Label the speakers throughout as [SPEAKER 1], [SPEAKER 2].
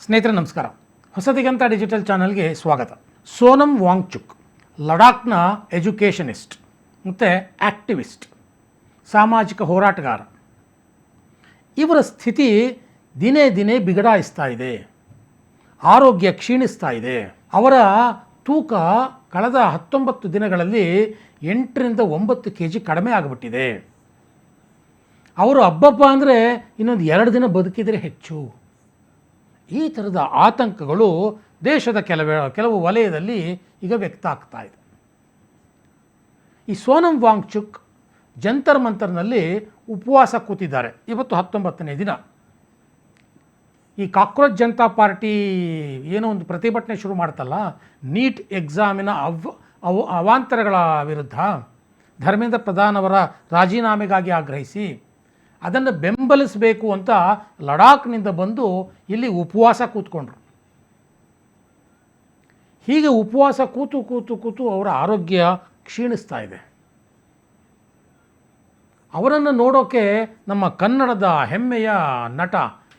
[SPEAKER 1] ಸ್ನೇಹಿತರೆ ನಮಸ್ಕಾರ. ಹೊಸದಿಗಂತ ಡಿಜಿಟಲ್ ಚಾನಲ್ಗೆ ಸ್ವಾಗತ. ಸೋನಮ್ ವಾಂಗ್ಚುಕ್ ಲಡಾಖ್ನ ಎಜುಕೇಷನಿಸ್ಟ್ ಮತ್ತು ಆ್ಯಕ್ಟಿವಿಸ್ಟ್, ಸಾಮಾಜಿಕ ಹೋರಾಟಗಾರ. ಇವರ ಸ್ಥಿತಿ ದಿನೇ ದಿನೇ ಬಿಗಡಾಯಿಸ್ತಾ ಇದೆ. ಆರೋಗ್ಯ ಕ್ಷೀಣಿಸ್ತಾ ಇದೆ. ಅವರ ತೂಕ ಕಳೆದ 19 ದಿನಗಳಲ್ಲಿ 8ರಿಂದ 9 kg ಕಡಿಮೆ ಆಗಿಬಿಟ್ಟಿದೆ. ಅವರು ಹಬ್ಬಬ್ಬ ಅಂದರೆ ಇನ್ನೊಂದು 2 ದಿನ ಬದುಕಿದರೆ ಹೆಚ್ಚು. ಈ ಥರದ ಆತಂಕಗಳು ದೇಶದ ಕೆಲವು ವಲಯದಲ್ಲಿ ಈಗ ವ್ಯಕ್ತ ಆಗ್ತಾ ಇದೆ. ಈ ಸೋನಮ್ ವಾಂಗ್ಚುಕ್ ಜಂತರ್ ಮಂತರ್ನಲ್ಲಿ ಉಪವಾಸ ಕೂತಿದ್ದಾರೆ. ಇವತ್ತು 19ನೇ ದಿನ. ಈ ಕಾಕ್ರೋಚ್ ಜನತಾ ಪಾರ್ಟಿ ಏನೋ ಒಂದು ಪ್ರತಿಭಟನೆ ಶುರು ಮಾಡ್ತಲ್ಲ, ನೀಟ್ ಎಕ್ಸಾಮಿನ ಅವಾಂತರಗಳ ವಿರುದ್ಧ ಧರ್ಮೇಂದ್ರ ಪ್ರಧಾನ್ ಅವರ ರಾಜೀನಾಮೆಗಾಗಿ ಆಗ್ರಹಿಸಿ ಅದನ್ನು ಬೆಂಬಲಿಸಬೇಕು ಅಂತ ಲಡಾಖ್ನಿಂದ ಬಂದು ಇಲ್ಲಿ ಉಪವಾಸ ಕೂತ್ಕೊಂಡ್ರು. ಹೀಗೆ ಉಪವಾಸ ಕೂತು ಅವರ ಆರೋಗ್ಯ ಕ್ಷೀಣಿಸ್ತಾ ಇದೆ. ಅವರನ್ನು ನೋಡೋಕ್ಕೆ ನಮ್ಮ ಕನ್ನಡದ ಹೆಮ್ಮೆಯ ನಟ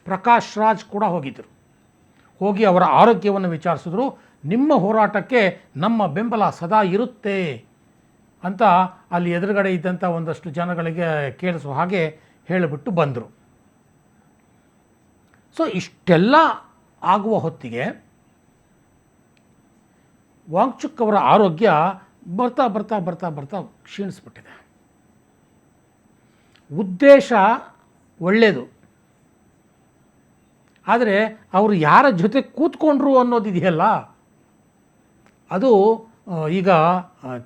[SPEAKER 1] ಪ್ರಕಾಶ್ ರಾಜ್ ಕೂಡ ಹೋಗಿದ್ದರು. ಹೋಗಿ ಅವರ ಆರೋಗ್ಯವನ್ನು ವಿಚಾರಿಸಿದ್ರು. ನಿಮ್ಮ ಹೋರಾಟಕ್ಕೆ ನಮ್ಮ ಬೆಂಬಲ ಸದಾ ಇರುತ್ತೆ ಅಂತ ಅಲ್ಲಿ ಎದುರುಗಡೆ ಇದ್ದಂಥ ಒಂದಷ್ಟು ಜನಗಳಿಗೆ ಕೇಳಿಸುವ ಹಾಗೆ ಹೇಳಿಬಿಟ್ಟು ಬಂದರು. ಸೊ ಇಷ್ಟೆಲ್ಲ ಆಗುವ ಹೊತ್ತಿಗೆ ವಾಂಗ್ಚುಕ್ ಅವರ ಆರೋಗ್ಯ ಬರ್ತಾ ಬರ್ತಾ ಬರ್ತಾ ಬರ್ತಾ ಕ್ಷೀಣಿಸ್ಬಿಟ್ಟಿದೆ. ಉದ್ದೇಶ ಒಳ್ಳೆಯದು, ಆದರೆ ಅವರು ಯಾರ ಜೊತೆ ಕೂತ್ಕೊಂಡ್ರು ಅನ್ನೋದಿದೆಯಲ್ಲ, ಅದು ಈಗ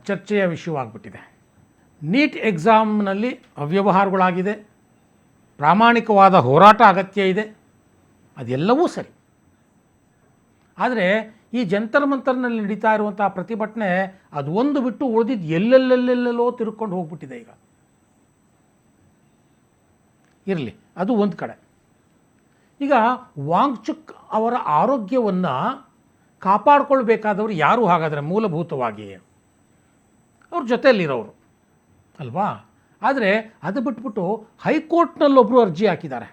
[SPEAKER 1] ಚರ್ಚೆಯ ವಿಷಯವಾಗ್ಬಿಟ್ಟಿದೆ. ನೀಟ್ ಎಕ್ಸಾಮ್ನಲ್ಲಿ ಅವ್ಯವಹಾರಗಳಾಗಿದೆ, ಪ್ರಾಮಾಣಿಕವಾದ ಹೋರಾಟ ಅಗತ್ಯ ಇದೆ, ಅದೆಲ್ಲವೂ ಸರಿ. ಆದರೆ ಈ ಜಂತರ್ ಮಂತರ್ನಲ್ಲಿ ನಡೀತಾ ಇರುವಂಥ ಪ್ರತಿಭಟನೆ ಅದು ಒಂದು ಬಿಟ್ಟು ಉಳಿದಿದ್ದು ಎಲ್ಲೆಲ್ಲೆಲ್ಲೆಲ್ಲೋ ತಿರ್ಕೊಂಡು ಹೋಗ್ಬಿಟ್ಟಿದೆ. ಈಗ ಇರಲಿ, ಅದು ಒಂದು ಕಡೆ. ಈಗ ವಾಂಗ್ಚುಕ್ ಅವರ ಆರೋಗ್ಯವನ್ನು ಕಾಪಾಡಿಕೊಳ್ಬೇಕಾದವರು ಯಾರು? ಹಾಗಾದರೆ ಮೂಲಭೂತವಾಗಿ ಅವ್ರ ಜೊತೆಯಲ್ಲಿರೋರು ಅಲ್ವಾ? ಆದರೆ ಅದು ಬಿಟ್ಬಿಟ್ಟು ಹೈಕೋರ್ಟ್ನಲ್ಲೊಬ್ಬರು ಅರ್ಜಿ ಹಾಕಿದ್ದಾರೆ.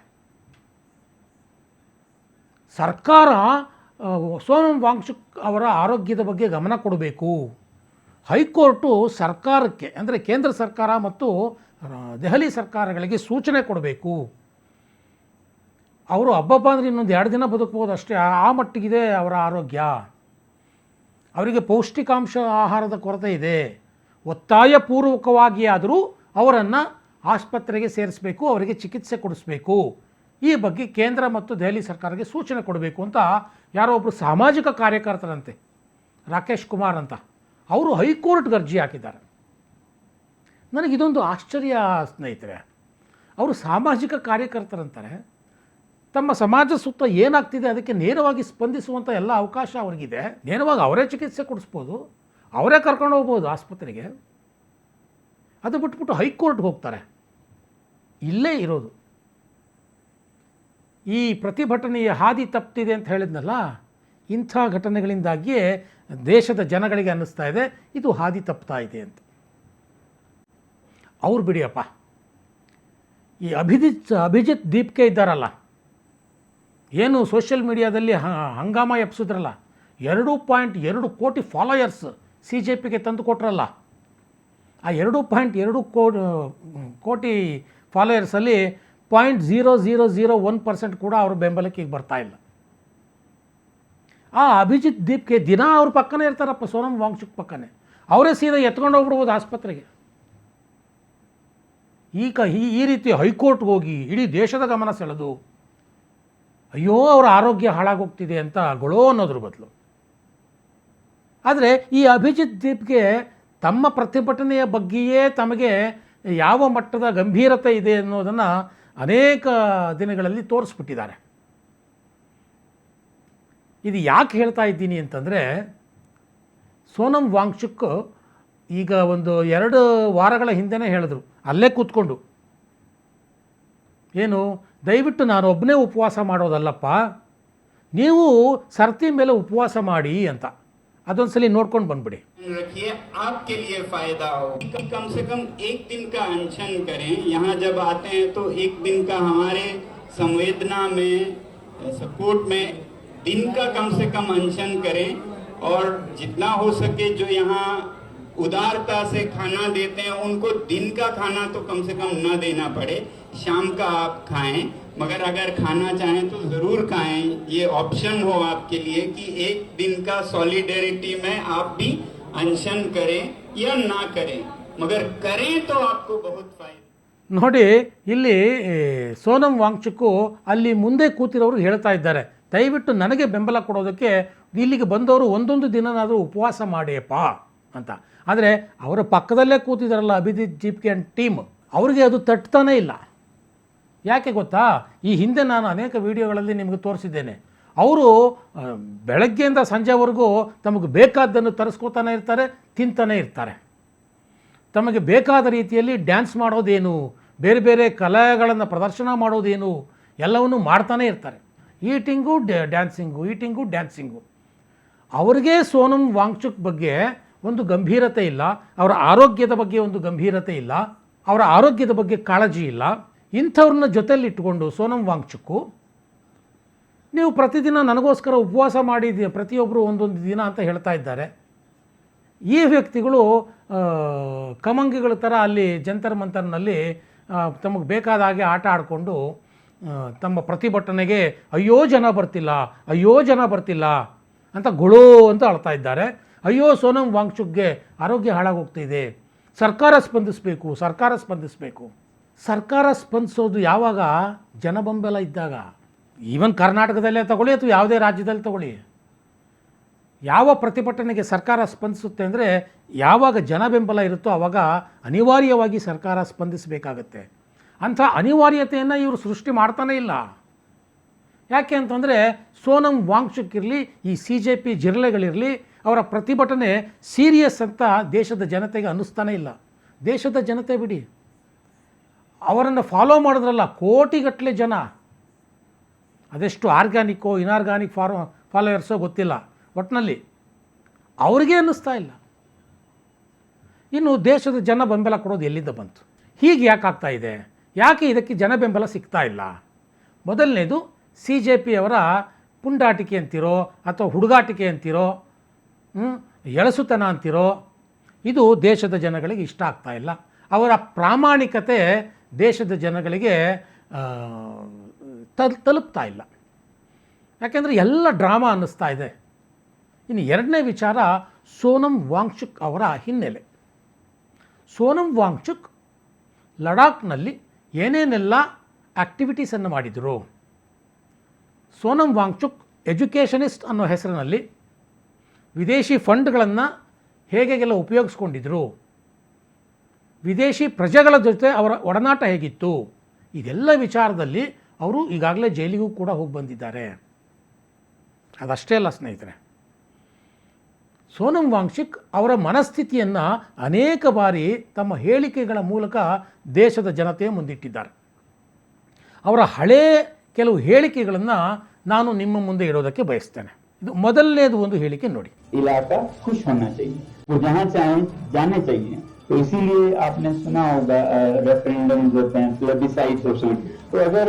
[SPEAKER 1] ಸರ್ಕಾರ ಸೋನಮ್ ವಾಂಗ್ಚುಕ್ ಅವರ ಆರೋಗ್ಯದ ಬಗ್ಗೆ ಗಮನ ಕೊಡಬೇಕು. ಹೈಕೋರ್ಟು ಸರ್ಕಾರಕ್ಕೆ, ಅಂದರೆ ಕೇಂದ್ರ ಸರ್ಕಾರ ಮತ್ತು ದೆಹಲಿ ಸರ್ಕಾರಗಳಿಗೆ ಸೂಚನೆ ಕೊಡಬೇಕು. ಅವರು ಹಬ್ಬಬ್ಬ ಅಂದರೆ ಇನ್ನೊಂದು 2 ದಿನ ಬದುಕ್ಬೋದು ಅಷ್ಟೇ, ಆ ಮಟ್ಟಿಗಿದೆ ಅವರ ಆರೋಗ್ಯ. ಅವರಿಗೆ ಪೌಷ್ಟಿಕಾಂಶ ಆಹಾರದ ಕೊರತೆ ಇದೆ. ಒತ್ತಾಯಪೂರ್ವಕವಾಗಿ ಆದರೂ ಅವರನ್ನು ಆಸ್ಪತ್ರೆಗೆ ಸೇರಿಸಬೇಕು, ಅವರಿಗೆ ಚಿಕಿತ್ಸೆ ಕೊಡಿಸಬೇಕು. ಈ ಬಗ್ಗೆ ಕೇಂದ್ರ ಮತ್ತು ದೆಹಲಿ ಸರ್ಕಾರಕ್ಕೆ ಸೂಚನೆ ಕೊಡಬೇಕು ಅಂತ ಯಾರೋ ಒಬ್ಬರು ಸಾಮಾಜಿಕ ಕಾರ್ಯಕರ್ತರಂತೆ, ರಾಕೇಶ್ ಕುಮಾರ್ ಅಂತ, ಅವರು ಹೈಕೋರ್ಟ್ಗೆ ಅರ್ಜಿ ಹಾಕಿದ್ದಾರೆ. ನನಗಿದೊಂದು ಆಶ್ಚರ್ಯ ಸ್ನೇಹಿತರೆ. ಅವರು ಸಾಮಾಜಿಕ ಕಾರ್ಯಕರ್ತರಂತಾರೆ, ತಮ್ಮ ಸಮಾಜ ಸುತ್ತ ಏನಾಗ್ತಿದೆ ಅದಕ್ಕೆ ನೇರವಾಗಿ ಸ್ಪಂದಿಸುವಂಥ ಎಲ್ಲ ಅವಕಾಶ ಅವರಿಗಿದೆ. ನೇರವಾಗಿ ಅವರೇ ಚಿಕಿತ್ಸೆ ಕೊಡಿಸ್ಬೋದು, ಅವರೇ ಕರ್ಕೊಂಡು ಹೋಗ್ಬೋದು ಆಸ್ಪತ್ರೆಗೆ. ಅದು ಬಿಟ್ಬಿಟ್ಟು ಹೈಕೋರ್ಟ್ಗೆ ಹೋಗ್ತಾರೆ. ಇಲ್ಲೇ ಇರೋದು. ಈ ಪ್ರತಿಭಟನೆಯ ಹಾದಿ ತಪ್ಪಿದೆ ಅಂತ ಹೇಳಿದ್ನಲ್ಲ, ಇಂಥ ಘಟನೆಗಳಿಂದಾಗಿಯೇ ದೇಶದ ಜನಗಳಿಗೆ ಅನ್ನಿಸ್ತಾ ಇದೆ ಇದು ಹಾದಿ ತಪ್ತಾ ಇದೆ ಅಂತ. ಅವ್ರು ಬಿಡಿಯಪ್ಪ, ಈ ಅಭಿಜಿತ್ ದೀಪ್ಕೆ ಇದ್ದಾರಲ್ಲ, ಏನು ಸೋಷಿಯಲ್ ಮೀಡಿಯಾದಲ್ಲಿ ಹಂಗಾಮ ಎಪ್ಸಿದ್ರಲ್ಲ, 2.2 ಕೋಟಿ ಫಾಲೋಯರ್ಸ್ CJPಗೆ ತಂದು ಕೊಟ್ರಲ್ಲ, ಆ 2.2 ಕೋಟಿ ಫಾಲೋಯರ್ಸಲ್ಲಿ 0.0001% ಕೂಡ ಅವ್ರ ಬೆಂಬಲಕ್ಕೆ ಈಗ ಬರ್ತಾ ಇಲ್ಲ. ಆ ಅಭಿಜಿತ್ ದೀಪ್ಗೆ ದಿನ ಅವ್ರ ಪಕ್ಕನೇ ಇರ್ತಾರಪ್ಪ, ಸೋನಮ್ ವಾಂಗ್ಚುಕ್ ಪಕ್ಕನೇ. ಅವರೇ ಸೀದಾ ಎತ್ಕೊಂಡು ಹೋಗ್ಬಿಡ್ಬೋದು ಆಸ್ಪತ್ರೆಗೆ. ಈಗ ಈ ರೀತಿ ಹೈಕೋರ್ಟ್ಗೆ ಹೋಗಿ ಇಡೀ ದೇಶದ ಗಮನ ಸೆಳೆದು ಅಯ್ಯೋ ಅವರ ಆರೋಗ್ಯ ಹಾಳಾಗೋಗ್ತಿದೆ ಅಂತ ಗೊಳೋ ಅನ್ನೋದ್ರ ಬದಲು, ಆದರೆ ಈ ಅಭಿಜಿತ್ ದೀಪ್ಗೆ ತಮ್ಮ ಪ್ರತಿಭಟನೆಯ ಬಗ್ಗೆಯೇ ತಮಗೆ ಯಾವ ಮಟ್ಟದ ಗಂಭೀರತೆ ಇದೆ ಅನ್ನೋದನ್ನು ಅನೇಕ ದಿನಗಳಲ್ಲಿ ತೋರಿಸ್ಬಿಟ್ಟಿದ್ದಾರೆ. ಇದು ಯಾಕೆ ಹೇಳ್ತಾ ಇದ್ದೀನಿ ಅಂತಂದರೆ, ಸೋನಮ್ ವಾಂಗ್ಚುಕ್ ಈಗ ಒಂದು 2 ವಾರಗಳ ಹಿಂದೆನೇ ಹೇಳಿದ್ರು, ಅಲ್ಲೇ ಕೂತ್ಕೊಂಡು, ಏನು ದಯವಿಟ್ಟು ನಾನು ಒಬ್ಬನೇ ಉಪವಾಸ ಮಾಡೋದಲ್ಲಪ್ಪ, ನೀವು ಸರ್ತಿ ಮೇಲೆ ಉಪವಾಸ ಮಾಡಿ ಅಂತ. ಅದೊಂದ್ಸಲಿ ನೋಡ್ಕೊಂಡು ಬಂದ್ಬಿಡಿ.
[SPEAKER 2] रखिए आपके लिए फायदा हो, कम से कम 1 दिन का अनशन करें. यहाँ जब आते हैं तो 1 दिन का हमारे संवेदना में, सपोर्ट में दिन का कम से कम अनशन करें और जितना हो सके जो यहाँ उदारता से खाना देते हैं उनको दिन का खाना तो कम से कम न देना पड़े, शाम का आप खाएं, मगर अगर खाना चाहें तो ज़रूर खाएं। ये ऑप्शन हो आपके लिए कि एक दिन का सॉलिडेरिटी में आप भी अनशन करें या ना करें, मगर करें तो आपको बहुत फायदा।
[SPEAKER 1] ನೋಡಿ ಇಲ್ಲಿ ಸೋನಂ ವಾಂಗ್ಚುಕ್ಕು ಅಲ್ಲಿ ಮುಂದೆ ಕೂತಿರೋರು ಹೇಳ್ತಾ ಇದ್ದಾರೆ, ದಯವಿಟ್ಟು ನನಗೆ ಬೆಂಬಲ ಕೊಡೋದಕ್ಕೆ ಇಲ್ಲಿಗೆ ಬಂದವರು ಒಂದೊಂದು ದಿನನಾದರೂ ಉಪವಾಸ ಮಾಡಿಯಪ್ಪ ಅಂತ. ಆದರೆ ಅವರ ಪಕ್ಕದಲ್ಲೇ ಕೂತಿದ್ದಾರಲ್ಲ ಅಭಿಜಿತ್ ಜೀಪ್ಗೆ ಅಂಡ್ ಟೀಮ್, ಅವ್ರಿಗೆ ಅದು ತಟ್ತಾನೇ ಇಲ್ಲ. ಯಾಕೆ ಗೊತ್ತಾ, ಈ ಹಿಂದೆ ನಾನು ಅನೇಕ ವಿಡಿಯೋಗಳಲ್ಲಿ ನಿಮಗೆ ತೋರಿಸಿದ್ದೇನೆ. ಅವರು ಬೆಳಗ್ಗೆಯಿಂದ ಸಂಜೆವರೆಗೂ ತಮಗೆ ಬೇಕಾದ್ದನ್ನು ತರಿಸ್ಕೋತಾನೆ ಇರ್ತಾರೆ, ತಿಂತಾನೆ ಇರ್ತಾರೆ. ತಮಗೆ ಬೇಕಾದ ರೀತಿಯಲ್ಲಿ ಡ್ಯಾನ್ಸ್ ಮಾಡೋದೇನು, ಬೇರೆ ಬೇರೆ ಕಲೆಗಳನ್ನು ಪ್ರದರ್ಶನ ಮಾಡೋದೇನು ಎಲ್ಲವನ್ನೂ ಮಾಡ್ತಾನೆ ಇರ್ತಾರೆ. Eating dancing. ಅವ್ರಿಗೆ ಸೋನಂ ವಾಂಗ್ಚುಕ್ ಬಗ್ಗೆ ಒಂದು ಗಂಭೀರತೆ ಇಲ್ಲ, ಅವರ ಆರೋಗ್ಯದ ಬಗ್ಗೆ ಒಂದು ಗಂಭೀರತೆ ಇಲ್ಲ, ಅವರ ಆರೋಗ್ಯದ ಬಗ್ಗೆ ಕಾಳಜಿ ಇಲ್ಲ. ಇಂಥವ್ರನ್ನ ಜೊತೆಯಲ್ಲಿಟ್ಟುಕೊಂಡು ಸೋನಂ ವಾಂಗ್ಚುಕ್ಕು ನೀವು ಪ್ರತಿದಿನ ನನಗೋಸ್ಕರ ಉಪವಾಸ ಮಾಡಿದ್ದೀಯ ಪ್ರತಿಯೊಬ್ಬರು ಒಂದೊಂದು ದಿನ ಅಂತ ಹೇಳ್ತಾ ಇದ್ದಾರೆ. ಈ ವ್ಯಕ್ತಿಗಳು ಕಮಂಗಿಗಳ ಥರ ಅಲ್ಲಿ ಜಂತರ್ ಮಂತರ್ನಲ್ಲಿ ತಮಗೆ ಬೇಕಾದ ಹಾಗೆ ಆಟ ಆಡಿಕೊಂಡು ತಮ್ಮ ಪ್ರತಿಭಟನೆಗೆ ಅಯ್ಯೋ ಜನ ಬರ್ತಿಲ್ಲ ಅಂತ ಗೊಳೋ ಅಂತ ಅಳ್ತಾ ಇದ್ದಾರೆ. ಅಯ್ಯೋ ಸೋನಂ ವಾಂಗ್ಚುಕ್ಗೆ ಆರೋಗ್ಯ ಹಾಳಾಗೋಗ್ತಿದೆ, ಸರ್ಕಾರ ಸ್ಪಂದಿಸಬೇಕು. ಸರ್ಕಾರ ಸ್ಪಂದಿಸೋದು ಯಾವಾಗ? ಜನ ಬೆಂಬಲ ಇದ್ದಾಗ. ಈವನ್ ಕರ್ನಾಟಕದಲ್ಲೇ ತಗೊಳ್ಳಿ ಅಥವಾ ಯಾವುದೇ ರಾಜ್ಯದಲ್ಲಿ ತಗೊಳ್ಳಿ, ಯಾವ ಪ್ರತಿಭಟನೆಗೆ ಸರ್ಕಾರ ಸ್ಪಂದಿಸುತ್ತೆ ಅಂದರೆ ಯಾವಾಗ ಜನ ಬೆಂಬಲ ಇರುತ್ತೋ ಆವಾಗ ಅನಿವಾರ್ಯವಾಗಿ ಸರ್ಕಾರ ಸ್ಪಂದಿಸಬೇಕಾಗತ್ತೆ. ಅಂಥ ಅನಿವಾರ್ಯತೆಯನ್ನು ಇವರು ಸೃಷ್ಟಿ ಮಾಡ್ತಾನೇ ಇಲ್ಲ. ಯಾಕೆ ಅಂತಂದರೆ ಸೋನಂ ವಾಂಗ್ಚುಕ್ ಇರಲಿ, ಈ CJP ಜಿರಳೆಗಳಿರಲಿ, ಅವರ ಪ್ರತಿಭಟನೆ ಸೀರಿಯಸ್ ಅಂತ ದೇಶದ ಜನತೆಗೆ ಅನ್ನಿಸ್ತಾನೇ ಇಲ್ಲ. ದೇಶದ ಜನತೆ ಬಿಡಿ, ಅವರನ್ನು ಫಾಲೋ ಮಾಡಿದ್ರಲ್ಲ ಕೋಟಿಗಟ್ಟಲೆ ಜನ, ಅದೆಷ್ಟು ಆರ್ಗ್ಯಾನಿಕ್ಕೋ ಇನಾರ್ಗ್ಯಾನಿಕ್ ಫಾಲೋವರ್ಸೋ ಗೊತ್ತಿಲ್ಲ, ಒಟ್ಟಿನಲ್ಲಿ ಅವ್ರಿಗೆ ಅನ್ನಿಸ್ತಾ ಇಲ್ಲ. ಇನ್ನು ದೇಶದ ಜನ ಬೆಂಬಲ ಕೊಡೋದು ಎಲ್ಲಿಂದ ಬಂತು? ಹೀಗೆ ಯಾಕೆ ಆಗ್ತಾ ಇದೆ? ಯಾಕೆ ಇದಕ್ಕೆ ಜನ ಬೆಂಬಲ ಸಿಗ್ತಾ ಇಲ್ಲ? ಮೊದಲನೇದು CJP ಅವರ ಪುಂಡಾಟಿಕೆ ಅಂತಿರೋ ಅಥವಾ ಹುಡುಗಾಟಿಕೆ ಅಂತಿರೋ, ಎಳಸುತನ ಅಂತಿರೋ, ಇದು ದೇಶದ ಜನಗಳಿಗೆ ಇಷ್ಟ ಆಗ್ತಾ ಇಲ್ಲ. ಅವರ ಪ್ರಾಮಾಣಿಕತೆ ದೇಶದ ಜನಗಳಿಗೆ ತಲುಪ್ತಾ ಇಲ್ಲ. ಯಾಕೆಂದರೆ ಎಲ್ಲ ಡ್ರಾಮಾ ಅನ್ನಿಸ್ತಾ ಇದೆ. ಇನ್ನು ಎರಡನೇ ವಿಚಾರ ಸೋನಂ ವಾಂಗ್ಚುಕ್ ಅವರ ಹಿನ್ನೆಲೆ. ಸೋನಂ ವಾಂಗ್ಚುಕ್ ಲಡಾಖ್ನಲ್ಲಿ ಏನೇನೆಲ್ಲ ಆ್ಯಕ್ಟಿವಿಟೀಸನ್ನು ಮಾಡಿದರು, ಸೋನಂ ವಾಂಗ್ಚುಕ್ ಎಜುಕೇಷನಿಸ್ಟ್ ಅನ್ನೋ ಹೆಸರಿನಲ್ಲಿ ವಿದೇಶಿ ಫಂಡ್ಗಳನ್ನು ಹೇಗೆಲ್ಲ ಉಪಯೋಗಿಸ್ಕೊಂಡಿದ್ರು, ವಿದೇಶಿ ಪ್ರಜೆಗಳ ಜೊತೆ ಅವರ ಒಡನಾಟ ಹೇಗಿತ್ತು, ಇದೆಲ್ಲ ವಿಚಾರದಲ್ಲಿ ಅವರು ಈಗಾಗಲೇ ಜೈಲಿಗೂ ಕೂಡ ಹೋಗಿ ಬಂದಿದ್ದಾರೆ. ಅದಷ್ಟೇ ಅಲ್ಲ ಸ್ನೇಹಿತರೆ, ಸೋನಂ ವಾಂಗ್ಚುಕ್ ಅವರ ಮನಸ್ಥಿತಿಯನ್ನು ಅನೇಕ ಬಾರಿ ತಮ್ಮ ಹೇಳಿಕೆಗಳ ಮೂಲಕ ದೇಶದ ಜನತೆಯ ಮುಂದಿಟ್ಟಿದ್ದಾರೆ. ಅವರ ಹಳೇ ಕೆಲವು ಹೇಳಿಕೆಗಳನ್ನು ನಾನು ನಿಮ್ಮ ಮುಂದೆ ಇಡೋದಕ್ಕೆ ಬಯಸ್ತೇನೆ. ಇದು ಮೊದಲನೇದು ಒಂದು ಹೇಳಿಕೆ ನೋಡಿ.
[SPEAKER 3] इलाका खुश होना चाहिए, वो जहाँ चाहे जाने चाहिए. तो इसीलिए आपने सुना होगा रेफरेंडम्स होते हैं, प्लेबिसाइट्स होते हैं. तो अगर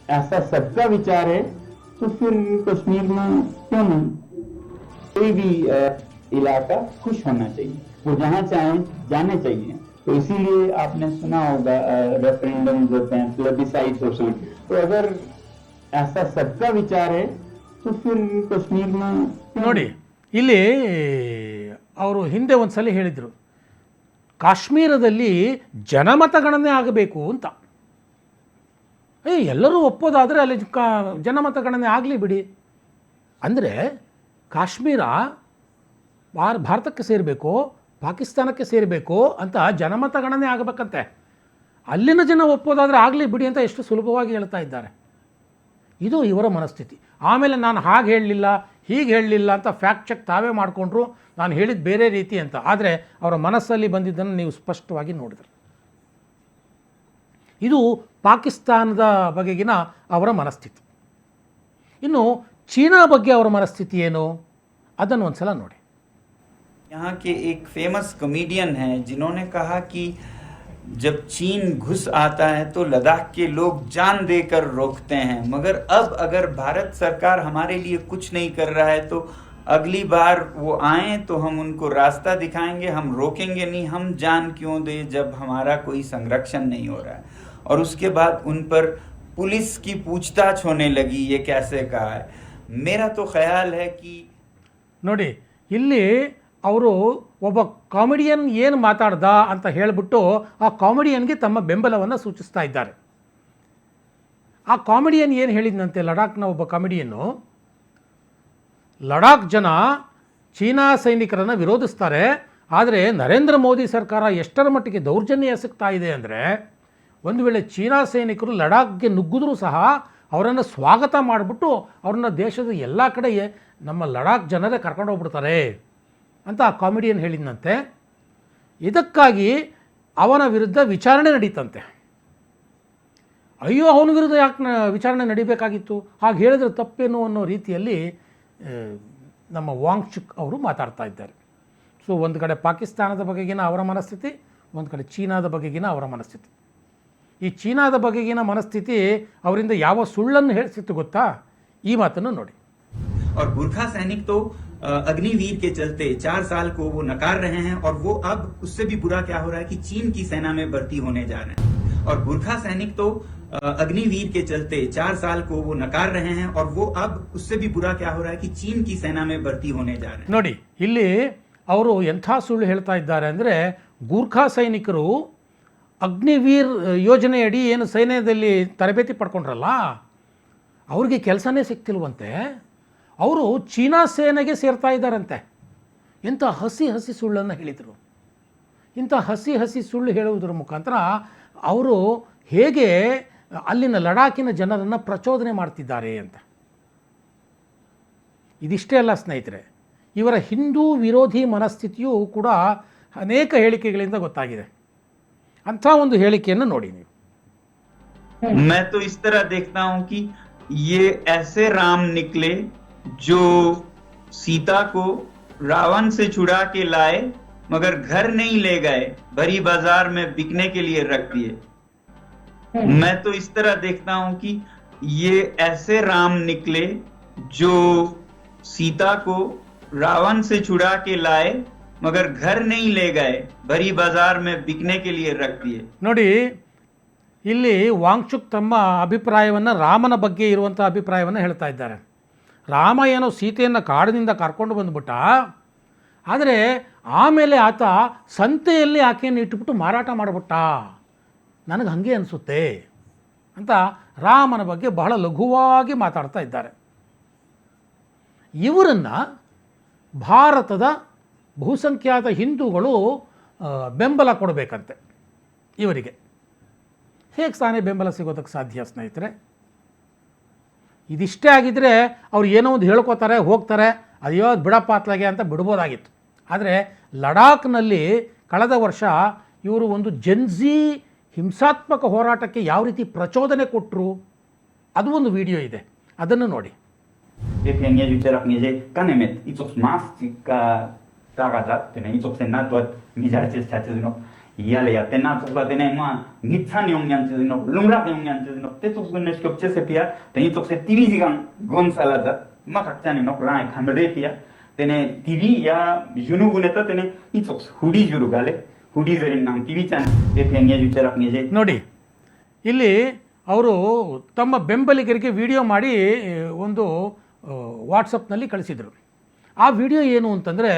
[SPEAKER 3] ऐसा सबका विचार है तो फिर कश्मीर में क्यों नहीं? कोई भी इलाका खुश होना चाहिए, वो जहाँ चाहे जाने चाहिए. तो इसीलिए आपने सुना होगा रेफरेंडम्स होते हैं, प्लेबिसाइट्स होते हैं. तो अगर ऐसा सबका विचार है तो फिर कश्मीर में
[SPEAKER 1] ನೋಡಿ, ಇಲ್ಲಿ ಅವರು ಹಿಂದೆ ಒಂದು ಸಲ ಹೇಳಿದರು ಕಾಶ್ಮೀರದಲ್ಲಿ ಜನಮತಗಣನೆ ಆಗಬೇಕು ಅಂತ. ಎಲ್ಲರೂ ಒಪ್ಪೋದಾದರೆ ಅಲ್ಲಿ ಜನಮತಗಣನೆ ಆಗಲಿ ಬಿಡಿ. ಅಂದರೆ ಕಾಶ್ಮೀರ ಭಾರತಕ್ಕೆ ಸೇರಬೇಕು, ಪಾಕಿಸ್ತಾನಕ್ಕೆ ಸೇರಬೇಕು ಅಂತ ಜನಮತಗಣನೆ ಆಗಬೇಕಂತೆ. ಅಲ್ಲಿನ ಜನ ಒಪ್ಪೋದಾದರೆ ಆಗಲಿ ಬಿಡಿ ಅಂತ ಎಷ್ಟು ಸುಲಭವಾಗಿ ಹೇಳ್ತಾ ಇದ್ದಾರೆ. ಇದು ಇವರ ಮನಸ್ಥಿತಿ. ಆಮೇಲೆ ನಾನು ಹಾಗೆ ಹೇಳಲಿಲ್ಲ, ಹೀಗೆ ಹೇಳಲಿಲ್ಲ ಅಂತ ಫ್ಯಾಕ್ಟ್ ಚೆಕ್ ತಾವೇ ಮಾಡಿಕೊಂಡ್ರು, ನಾನು ಹೇಳಿದ್ದು ಬೇರೆ ರೀತಿ ಅಂತ. ಆದರೆ ಅವರ ಮನಸ್ಸಲ್ಲಿ ಬಂದಿದ್ದನ್ನು ನೀವು ಸ್ಪಷ್ಟವಾಗಿ ನೋಡಿದ್ರಿ. ಇದು ಪಾಕಿಸ್ತಾನದ ಬಗೆಗಿನ ಅವರ ಮನಸ್ಥಿತಿ. ಇನ್ನು ಚೀನಾ ಬಗ್ಗೆ ಅವರ ಮನಸ್ಥಿತಿ ಏನು ಅದನ್ನು ಒಂದು ಸಲ ನೋಡಿ.
[SPEAKER 4] यहाँ के एक फेमस कॉमेडियन हैं जिन्होंने कहा कि जब चीन घुस आता है तो लद्दाख के लोग जान देकर रोकते हैं, मगर अब अगर भारत सरकार हमारे लिए कुछ नहीं कर रहा है तो अगली बार वो आए तो हम उनको रास्ता दिखाएंगे, हम रोकेंगे नहीं। हम जान क्यों दें जब हमारा कोई संरक्षण नहीं हो रहा है। और उसके बाद उन पर पुलिस की पूछताछ होने लगी, ये कैसे कहा है। मेरा तो ख्याल है कि
[SPEAKER 1] ನೋಡಿ ಇಲ್ಲಿ ಅವರು ಒಬ್ಬ ಕಾಮಿಡಿಯನ್ ಏನು ಮಾತಾಡ್ದ ಅಂತ ಹೇಳಿಬಿಟ್ಟು ಆ ಕಾಮಿಡಿಯನ್ಗೆ ತಮ್ಮ ಬೆಂಬಲವನ್ನು ಸೂಚಿಸ್ತಾ ಇದ್ದಾರೆ. ಆ ಕಾಮಿಡಿಯನ್ ಏನು ಹೇಳಿದ್ನಂತೆ, ಲಡಾಖ್ನ ಒಬ್ಬ ಕಾಮಿಡಿಯನ್ನು, ಲಡಾಖ್ ಜನ ಚೀನಾ ಸೈನಿಕರನ್ನು ವಿರೋಧಿಸ್ತಾರೆ, ಆದರೆ ನರೇಂದ್ರ ಮೋದಿ ಸರ್ಕಾರ ಎಷ್ಟರ ಮಟ್ಟಿಗೆ ದೌರ್ಜನ್ಯ ಎಸಗ್ತಾ ಇದೆ ಅಂದರೆ, ಒಂದು ವೇಳೆ ಚೀನಾ ಸೈನಿಕರು ಲಡಾಖ್ಗೆ ನುಗ್ಗಿದ್ರೂ ಸಹ ಅವರನ್ನು ಸ್ವಾಗತ ಮಾಡಿಬಿಟ್ಟು ಅವ್ರನ್ನ ದೇಶದ ಎಲ್ಲ ಕಡೆ ನಮ್ಮ ಲಡಾಖ್ ಜನರೇ ಕರ್ಕೊಂಡು ಹೋಗ್ಬಿಡ್ತಾರೆ ಅಂತ ಆ ಕಾಮಿಡಿಯನ್ ಹೇಳಿದ್ನಂತೆ. ಇದಕ್ಕಾಗಿ ಅವನ ವಿರುದ್ಧ ವಿಚಾರಣೆ ನಡೀತಂತೆ. ಅಯ್ಯೋ, ಅವನ ವಿರುದ್ಧ ಯಾಕೆ ವಿಚಾರಣೆ ನಡೀಬೇಕಾಗಿತ್ತು, ಹಾಗೆ ಹೇಳಿದ್ರೆ ತಪ್ಪೇನು ಅನ್ನೋ ರೀತಿಯಲ್ಲಿ ನಮ್ಮ ವಾಂಗ್ಚುಕ್ ಅವರು ಮಾತಾಡ್ತಾ ಇದ್ದಾರೆ. ಸೊ ಒಂದು ಕಡೆ ಪಾಕಿಸ್ತಾನದ ಬಗೆಗಿನ ಅವರ ಮನಸ್ಥಿತಿ, ಒಂದು ಕಡೆ ಚೀನಾದ ಬಗೆಗಿನ ಅವರ ಮನಸ್ಥಿತಿ. ಈ ಚೀನಾದ ಬಗೆಗಿನ ಮನಸ್ಥಿತಿ ಅವರಿಂದ ಯಾವ ಸುಳ್ಳನ್ನು ಹೇಳಿಸಿತ್ತು ಗೊತ್ತಾ, ಈ ಮಾತನ್ನು ನೋಡಿ.
[SPEAKER 4] और गुरखा सैनिक तो अग्निवीर के चलते 4 साल को वो नकार रहे हैं, और वो अब उससे भी बुरा क्या हो रहा है कि चीन की सेना में भर्ती होने जा रहे हैं। और गुरखा सैनिक तो अग्निवीर के चलते 4 साल को वो नकार रहे हैं, और वो अब उससे भी बुरा क्या हो रहा है कि चीन की सेना में भर्ती होने जा रहे हैं.
[SPEAKER 1] ನೋಡಿ, ಇಲ್ಲಿ ಅವರು ಎಂಥ ಸುಳ್ಳು ಹೇಳ್ತಾ ಇದ್ದಾರೆ ಅಂದರೆ, ಗೂರ್ಖಾ ಸೈನಿಕರು ಅಗ್ನಿವೀರ್ ಯೋಜನೆಯಡಿ ಏನು ಸೈನ್ಯದಲ್ಲಿ ತರಬೇತಿ ಪಡ್ಕೊಂಡ್ರಲ್ಲ, ಅವ್ರಿಗೆ ಕೆಲಸನೇ ಸಿಗ್ತಿಲ್ವಂತೆ, ಅವರು ಚೀನಾ ಸೇನೆಗೆ ಸೇರ್ತಾ ಇದ್ದಾರಂತೆ. ಇಂಥ ಹಸಿ ಹಸಿ ಸುಳ್ಳನ್ನು ಹೇಳಿದರು. ಇಂಥ ಹಸಿ ಹಸಿ ಸುಳ್ಳು ಹೇಳುವುದರ ಮುಖಾಂತರ ಅವರು ಹೇಗೆ ಅಲ್ಲಿನ ಲಡಾಖಿನ ಜನರನ್ನು ಪ್ರಚೋದನೆ ಮಾಡ್ತಿದ್ದಾರೆ ಅಂತ. ಇದಿಷ್ಟೇ ಅಲ್ಲ ಸ್ನೇಹಿತರೆ, ಇವರ ಹಿಂದೂ ವಿರೋಧಿ ಮನಸ್ಥಿತಿಯೂ ಕೂಡ ಅನೇಕ ಹೇಳಿಕೆಗಳಿಂದ ಗೊತ್ತಾಗಿದೆ. ಅಂಥ ಒಂದು ಹೇಳಿಕೆಯನ್ನು ನೋಡಿ ನೀವು.
[SPEAKER 4] मैं तो इस तरह देखता हूं कि ये ऐसे राम निकले जो सीता को रावण से छुड़ा के लाए, मगर घर नहीं ले गए, भरी बाजार में बिकने के लिए रख दिए. मैं तो इस तरह देखता हूं कि ये ऐसे राम निकले जो सीता को रावण से छुड़ा के लाए, मगर घर नहीं ले गए, भरी बाजार में बिकने के लिए रख दिए.
[SPEAKER 1] ನೋಡಿ, ಇಲ್ಲಿ ವಾಂಗ್ಚುಕ್ ತಮ್ಮ ಅಭಿಪ್ರಾಯವನ್ನು, ರಾಮನ ಬಗ್ಗೆ ಇರುವಂಥ ಅಭಿಪ್ರಾಯವನ್ನು ಹೇಳ್ತಾ ಇದ್ದಾರೆ. ರಾಮ ಏನೋ ಸೀತೆಯನ್ನು ಕಾಡಿನಿಂದ ಕರ್ಕೊಂಡು ಬಂದುಬಿಟ್ಟ, ಆದರೆ ಆಮೇಲೆ ಆತ ಸಂತೆಯಲ್ಲಿ ಆಕೆಯನ್ನು ಇಟ್ಬಿಟ್ಟು ಮಾರಾಟ ಮಾಡಿಬಿಟ್ಟ, ನನಗೆ ಹಾಗೆ ಅನಿಸುತ್ತೆ ಅಂತ ರಾಮನ ಬಗ್ಗೆ ಬಹಳ ಲಘುವಾಗಿ ಮಾತಾಡ್ತಾ ಇದ್ದಾರೆ. ಇವರನ್ನು ಭಾರತದ ಬಹುಸಂಖ್ಯಾತ ಹಿಂದೂಗಳು ಬೆಂಬಲ ಕೊಡಬೇಕಂತೆ. ಇವರಿಗೆ ಹೇಗೆ ತಾನೇ ಬೆಂಬಲ ಸಿಗೋದಕ್ಕೆ ಸಾಧ್ಯ ಸ್ನೇಹಿತರೆ? ಇದಿಷ್ಟೇ ಆಗಿದ್ದರೆ ಅವ್ರು ಏನೋ ಒಂದು ಹೇಳ್ಕೋತಾರೆ, ಹೋಗ್ತಾರೆ, ಅಯ್ಯೋ ಬಿಡಪ್ಪ ಅತ್ಲಾಗೆ ಅಂತ ಬಿಡ್ಬೋದಾಗಿತ್ತು. ಆದರೆ ಲಡಾಖ್ನಲ್ಲಿ ಕಳೆದ ವರ್ಷ ಇವರು ಒಂದು ಜೆನ್ಜಿ ಹಿಂಸಾತ್ಮಕ ಹೋರಾಟಕ್ಕೆ ಯಾವ ರೀತಿ ಪ್ರಚೋದನೆ ಕೊಟ್ಟರು, ಅದು ಒಂದು ವಿಡಿಯೋ ಇದೆ, ಅದನ್ನು ನೋಡಿ.
[SPEAKER 5] Defendia juchera knieje kanemet itos mastika tagadat tene itos senat mijarches chatino yale ya tenat ba tene ma nitsan yongyan tino lumra yongyan tino tetos gunnes kopche sepia tene itos tv jigan gonsalada ma kakchani no rai khamre pia tene tv ya junu guneta tene itos hudi juru gale hudi zerin nam tv chan defendia juchera knieje
[SPEAKER 1] ನೋಡಿ, ಇಲ್ಲಿ ಅವರು ತಮ್ಮ ಬೆಂಬಲಿಗರಿಗೆ video ಮಾಡಿ ಒಂದು ವಾಟ್ಸಪ್ನಲ್ಲಿ ಕಳಿಸಿದರು. ಆ video ಏನು ಅಂತಂದರೆ,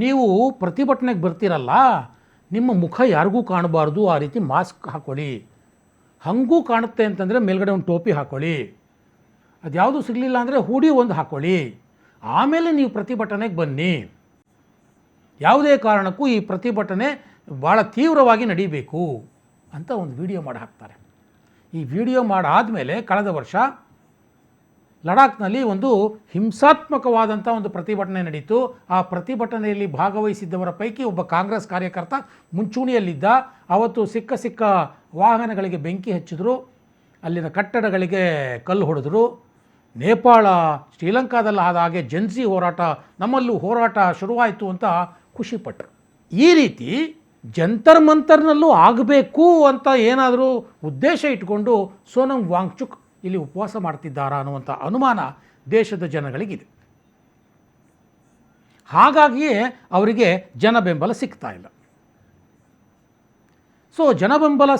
[SPEAKER 1] ನೀವು ಪ್ರತಿಭಟನೆಗೆ ಬರ್ತೀರಲ್ಲ, ನಿಮ್ಮ ಮುಖ ಯಾರಿಗೂ ಕಾಣಬಾರ್ದು, ಆ ರೀತಿ ಮಾಸ್ಕ್ ಹಾಕ್ಕೊಳ್ಳಿ, ಹಾಗೂ ಕಾಣುತ್ತೆ ಅಂತಂದರೆ ಮೇಲ್ಗಡೆ ಒಂದು ಟೋಪಿ ಹಾಕ್ಕೊಳ್ಳಿ, ಅದು ಯಾವುದು ಸಿಗಲಿಲ್ಲ ಅಂದರೆ ಹೂಡಿ ಒಂದು ಹಾಕ್ಕೊಳ್ಳಿ, ಆಮೇಲೆ ನೀವು ಪ್ರತಿಭಟನೆಗೆ ಬನ್ನಿ, ಯಾವುದೇ ಕಾರಣಕ್ಕೂ ಈ ಪ್ರತಿಭಟನೆ ಭಾಳ ತೀವ್ರವಾಗಿ ನಡೀಬೇಕು ಅಂತ ಒಂದು ವಿಡಿಯೋ ಮಾಡಿ ಹಾಕ್ತಾರೆ. ಈ ವಿಡಿಯೋ ಮಾಡಾದಮೇಲೆ ಕಳೆದ ವರ್ಷ ಲಡಾಖ್ನಲ್ಲಿ ಒಂದು ಹಿಂಸಾತ್ಮಕವಾದಂಥ ಒಂದು ಪ್ರತಿಭಟನೆ ನಡೀತು. ಆ ಪ್ರತಿಭಟನೆಯಲ್ಲಿ ಭಾಗವಹಿಸಿದ್ದವರ ಪೈಕಿ ಒಬ್ಬ ಕಾಂಗ್ರೆಸ್ ಕಾರ್ಯಕರ್ತ ಮುಂಚೂಣಿಯಲ್ಲಿದ್ದ. ಅವತ್ತು ಸಿಕ್ಕ ವಾಹನಗಳಿಗೆ ಬೆಂಕಿ ಹಚ್ಚಿದ್ರು, ಅಲ್ಲಿನ ಕಟ್ಟಡಗಳಿಗೆ ಕಲ್ಲು ಹೊಡೆದ್ರು. ನೇಪಾಳ, ಶ್ರೀಲಂಕಾದಲ್ಲಿ ಆದ ಹಾಗೆ ಜೆನ್ಸಿ ಹೋರಾಟ, ನಮ್ಮಲ್ಲೂ ಹೋರಾಟ ಶುರುವಾಯಿತು ಅಂತ ಖುಷಿಪಟ್ಟರು. ಈ ರೀತಿ ಜಂತರ್ ಮಂತರ್ನಲ್ಲೂ ಆಗಬೇಕು ಅಂತ ಏನಾದರೂ ಉದ್ದೇಶ ಇಟ್ಕೊಂಡು ಸೋನಂ ವಾಂಗ್ಚುಕ್ ಇಲ್ಲಿ ಉಪವಾಸ ಮಾಡ್ತಿದ್ದಾರಾ ಅನ್ನುವಂಥ ಅನುಮಾನ ದೇಶದ ಜನಗಳಿಗಿದೆ. ಹಾಗಾಗಿಯೇ ಅವರಿಗೆ ಜನ ಬೆಂಬಲ ಸಿಗ್ತಾ ಇಲ್ಲ. ಸೊ ಜನ ಬೆಂಬಲ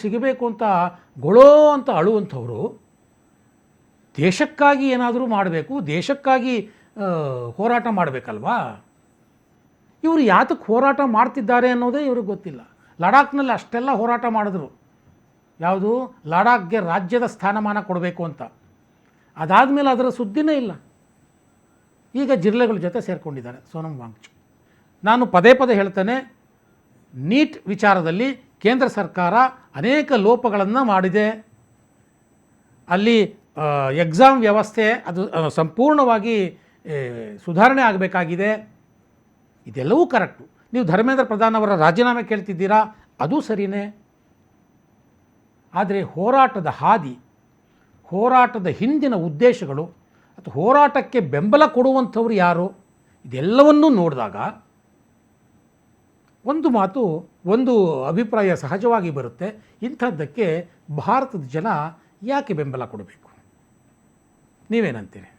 [SPEAKER 1] ಸಿಗಬೇಕು ಅಂತ ಗೊಳೋ ಅಂತ ಅಳುವಂಥವರು ದೇಶಕ್ಕಾಗಿ ಏನಾದರೂ ಮಾಡಬೇಕು, ದೇಶಕ್ಕಾಗಿ ಹೋರಾಟ ಮಾಡಬೇಕಲ್ವಾ. ಇವರು ಯಾತಕ್ಕೆ ಹೋರಾಟ ಮಾಡ್ತಿದ್ದಾರೆ ಅನ್ನೋದೇ ಇವ್ರಿಗೆ ಗೊತ್ತಿಲ್ಲ. ಲಡಾಖ್ನಲ್ಲಿ ಅಷ್ಟೆಲ್ಲ ಹೋರಾಟ ಮಾಡಿದ್ರು, ಯಾವುದು ಲಡಾಖ್ಗೆ ರಾಜ್ಯದ ಸ್ಥಾನಮಾನ ಕೊಡಬೇಕು ಅಂತ. ಅದಾದಮೇಲೆ ಅದರ ಸುದ್ದಿನೇ ಇಲ್ಲ. ಈಗ ಜಿಲ್ಲೆಗಳ ಜೊತೆ ಸೇರಿಕೊಂಡಿದ್ದಾರೆ ಸೋನಂ ವಾಂಗ್ಚುಕ್. ನಾನು ಪದೇ ಪದೇ ಹೇಳ್ತೇನೆ, ನೀಟ್ ವಿಚಾರದಲ್ಲಿ ಕೇಂದ್ರ ಸರ್ಕಾರ ಅನೇಕ ಲೋಪಗಳನ್ನು ಮಾಡಿದೆ. ಅಲ್ಲಿ ಎಕ್ಸಾಮ್ ವ್ಯವಸ್ಥೆ ಅದು ಸಂಪೂರ್ಣವಾಗಿ ಸುಧಾರಣೆ ಆಗಬೇಕಾಗಿದೆ. ಇದೆಲ್ಲವೂ ಕರೆಕ್ಟು. ನೀವು ಧರ್ಮೇಂದ್ರ ಪ್ರಧಾನ್ ಅವರ ರಾಜೀನಾಮೆ ಕೇಳ್ತಿದ್ದೀರಾ, ಅದು ಸರಿಯೇ. ಆದರೆ ಹೋರಾಟದ ಹಾದಿ, ಹೋರಾಟದ ಹಿಂದಿನ ಉದ್ದೇಶಗಳು ಅಥವಾ ಹೋರಾಟಕ್ಕೆ ಬೆಂಬಲ ಕೊಡುವಂಥವ್ರು ಯಾರು, ಇದೆಲ್ಲವನ್ನೂ ನೋಡಿದಾಗ ಒಂದು ಅಭಿಪ್ರಾಯ ಸಹಜವಾಗಿ ಬರುತ್ತೆ. ಇಂಥದ್ದಕ್ಕೆ ಭಾರತದ ಜನ ಯಾಕೆ ಬೆಂಬಲ ಕೊಡಬೇಕು? ನೀವೇನಂತೀರಿ?